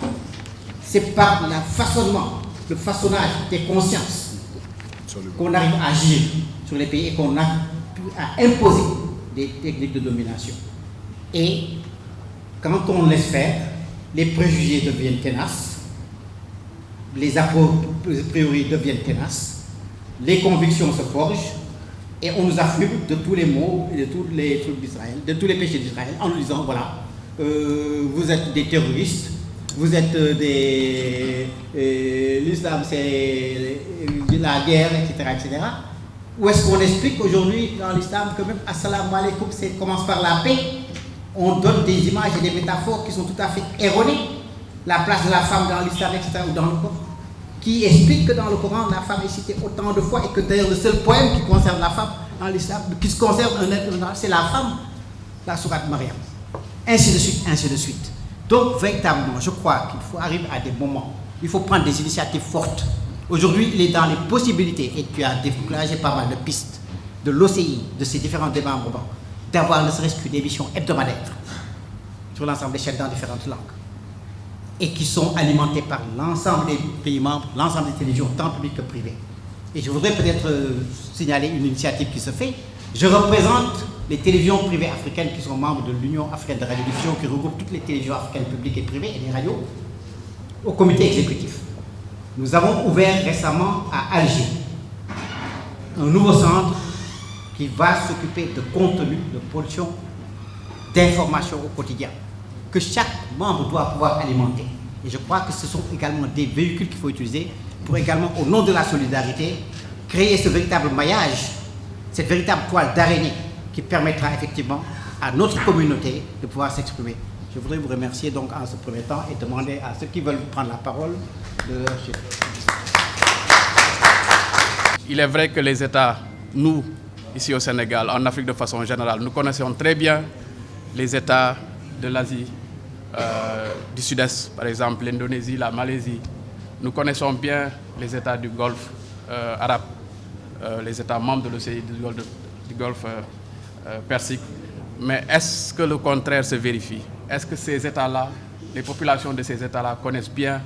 C'est par le façonnement, le façonnage des consciences qu'on arrive à agir sur les pays et qu'on a pu imposer des techniques de domination. Et quand on laisse faire, les préjugés deviennent tenaces, les a priori deviennent tenaces, les convictions se forgent et on nous affirme de tous les maux et de tous les trucs d'Israël, de tous les péchés d'Israël, en nous disant voilà, vous êtes des terroristes, vous êtes des... l'islam c'est la guerre, etc. etc. Ou est-ce qu'on explique aujourd'hui dans l'islam que même assalamu alaikum commence par la paix? On donne des images et des métaphores qui sont tout à fait erronées. La place de la femme dans l'islam, etc. ou dans le Coran. Qui explique que dans le Coran, la femme est citée autant de fois et que d'ailleurs le seul poème qui concerne la femme dans l'islam, qui se concerne un être humain, c'est la femme, la sourate Mariam. Ainsi de suite, ainsi de suite. Donc, véritablement, je crois qu'il faut arriver à des moments, il faut prendre des initiatives fortes. Aujourd'hui, il est dans les possibilités, et tu as découragé pas mal de pistes, de l'OCI, de ses différents démembrements, d'avoir ne serait-ce qu'une émission hebdomadaire sur l'ensemble des chaînes dans différentes langues, et qui sont alimentées par l'ensemble des pays membres, l'ensemble des télévisions, tant publiques que privées. Et je voudrais peut-être signaler une initiative qui se fait. Je représente les télévisions privées africaines qui sont membres de l'Union africaine de radiodiffusion, qui regroupe toutes les télévisions africaines publiques et privées et les radios, au comité exécutif. Nous avons ouvert récemment à Alger un nouveau centre qui va s'occuper de contenu, de production, d'informations au quotidien, que chaque membre doit pouvoir alimenter. Et je crois que ce sont également des véhicules qu'il faut utiliser pour également, au nom de la solidarité, créer ce véritable maillage, cette véritable toile d'araignée qui permettra effectivement à notre communauté de pouvoir s'exprimer. Je voudrais vous remercier donc en ce premier temps et demander à ceux qui veulent prendre la parole de leur chef. Il est vrai que les États, nous, ici au Sénégal, en Afrique de façon générale, nous connaissons très bien les États de l'Asie, du Sud-Est, par exemple l'Indonésie, la Malaisie. Nous connaissons bien les États du Golfe arabe, les États membres de l'OCI du Golfe Persique. Mais est-ce que le contraire se vérifie? Est-ce que ces États-là, les populations de ces États-là connaissent bien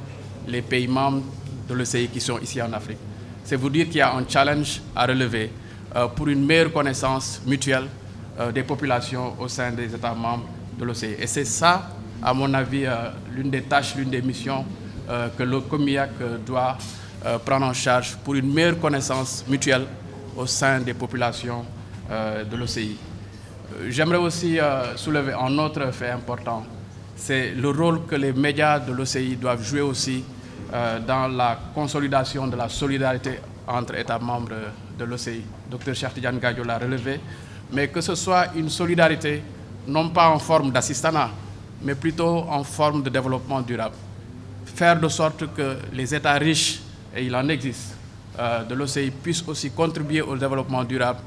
les pays membres de l'OCI qui sont ici en Afrique? C'est vous dire qu'il y a un challenge à relever pour une meilleure connaissance mutuelle des populations au sein des États membres de l'OCI. Et c'est ça, à mon avis, l'une des tâches, l'une des missions que le COMIAC doit prendre en charge pour une meilleure connaissance mutuelle au sein des populations de l'OCI. J'aimerais aussi soulever un autre fait important, c'est le rôle que les médias de l'OCI doivent jouer aussi dans la consolidation de la solidarité entre États membres de l'OCI. Dr Cheikh Tidiane Gadio l'a relevé, mais que ce soit une solidarité non pas en forme d'assistanat, mais plutôt en forme de développement durable. Faire de sorte que les États riches, et il en existe, de l'OCI puissent aussi contribuer au développement durable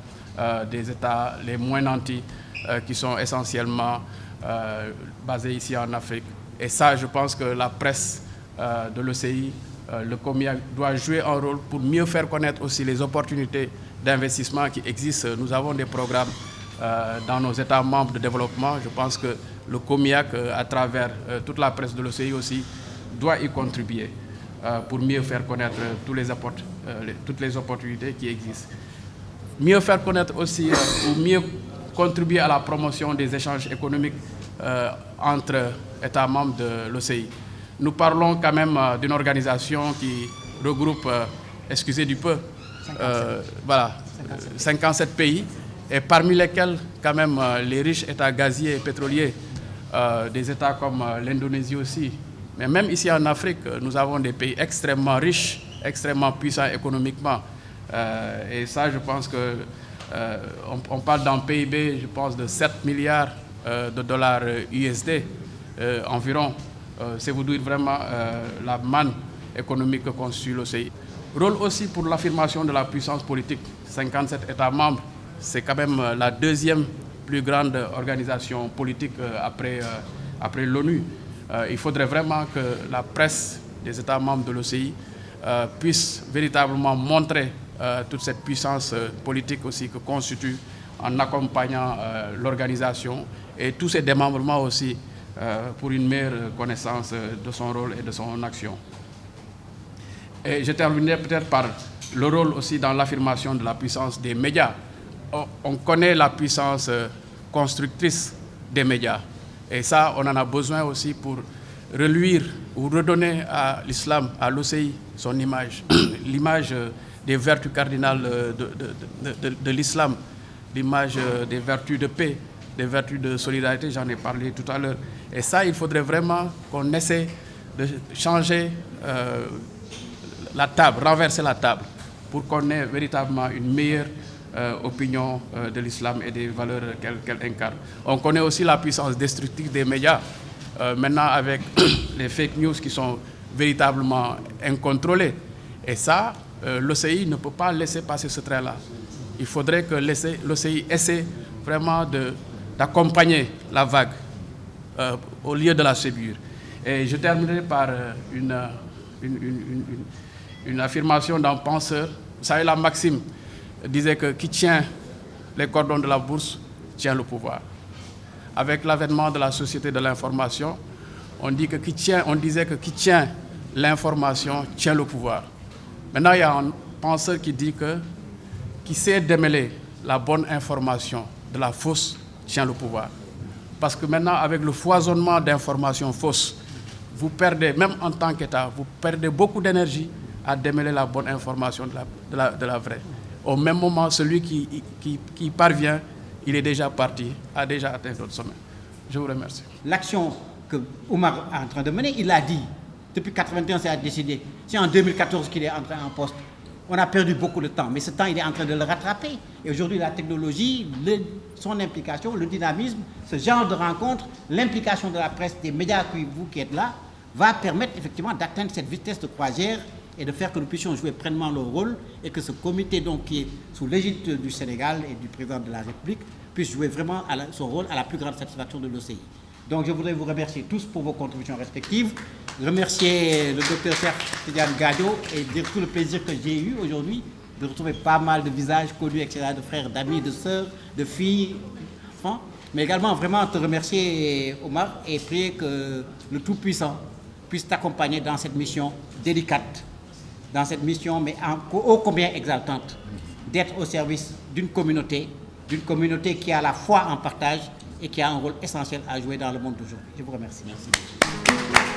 des États les moins nantis qui sont essentiellement basés ici en Afrique. Et ça, je pense que la presse de l'OCI, le COMIAC, doit jouer un rôle pour mieux faire connaître aussi les opportunités d'investissement qui existent. Nous avons des programmes dans nos États membres de développement. Je pense que le COMIAC, à travers toute la presse de l'OCI aussi, doit y contribuer pour mieux faire connaître toutes les opportunités qui existent. Mieux faire connaître aussi, ou mieux contribuer à la promotion des échanges économiques entre États membres de l'OCI. Nous parlons quand même d'une organisation qui regroupe, excusez du peu, 57 pays, et parmi lesquels quand même les riches États gaziers et pétroliers, des États comme l'Indonésie aussi. Mais même ici en Afrique, nous avons des pays extrêmement riches, extrêmement puissants économiquement. Et ça, je pense que on parle d'un PIB, je pense, de 7 milliards de dollars USD environ. C'est vous dire vraiment la manne économique que constitue l'OCI. Rôle aussi pour l'affirmation de la puissance politique. 57 États membres, c'est quand même la deuxième plus grande organisation politique après l'ONU. Il faudrait vraiment que la presse des États membres de l'OCI puisse véritablement montrer toute cette puissance politique aussi que constitue en accompagnant l'organisation et tous ses démembrements aussi pour une meilleure connaissance de son rôle et de son action. Et je terminerai peut-être par le rôle aussi dans l'affirmation de la puissance des médias. On connaît la puissance constructrice des médias. Et ça, on en a besoin aussi pour reluire ou redonner à l'islam, à l'OCI, son image. L'image des vertus cardinales de l'islam, l'image des vertus de paix, des vertus de solidarité, j'en ai parlé tout à l'heure. Et ça, il faudrait vraiment qu'on essaie de changer la table, renverser la table, pour qu'on ait véritablement une meilleure opinion de l'islam et des valeurs qu'elle incarne. On connaît aussi la puissance destructrice des médias, maintenant avec les fake news qui sont véritablement incontrôlées. Et ça, l'OCI ne peut pas laisser passer ce trait-là. Il faudrait que l'OCI essaie vraiment d'accompagner la vague au lieu de la subir. Et je terminerai par une affirmation d'un penseur. Vous savez, la maxime disait que qui tient les cordons de la bourse tient le pouvoir. Avec l'avènement de la société de l'information, on disait que qui tient l'information tient le pouvoir. Maintenant, il y a un penseur qui dit que qui sait démêler la bonne information de la fausse tient le pouvoir. Parce que maintenant, avec le foisonnement d'informations fausses, vous perdez, même en tant qu'État, vous perdez beaucoup d'énergie à démêler la bonne information de la vraie. Au même moment, celui qui parvient, il est déjà parti, a déjà atteint d'autres sommets. Je vous remercie. L'action que Oumar est en train de mener, il l'a dit, depuis 1981, c'est à décider. C'est en 2014 qu'il est entré en poste. On a perdu beaucoup de temps, mais ce temps, il est en train de le rattraper. Et aujourd'hui, la technologie, son implication, le dynamisme, ce genre de rencontre, l'implication de la presse, des médias, vous qui êtes là, va permettre effectivement d'atteindre cette vitesse de croisière et de faire que nous puissions jouer pleinement le rôle et que ce comité donc, qui est sous l'égide du Sénégal et du président de la République puisse jouer vraiment son rôle à la plus grande satisfaction de l'OCI. Donc je voudrais vous remercier tous pour vos contributions respectives, remercier le docteur Cheikh Tidiane Gadio et dire tout le plaisir que j'ai eu aujourd'hui de retrouver pas mal de visages connus, etc., de frères, d'amis, de sœurs, de filles, enfants, mais également vraiment te remercier Omar et prier que le Tout-Puissant puisse t'accompagner dans cette mission délicate, dans cette mission mais ô combien exaltante, d'être au service d'une communauté qui a la foi en partage et qui a un rôle essentiel à jouer dans le monde d'aujourd'hui. Je vous remercie. Merci.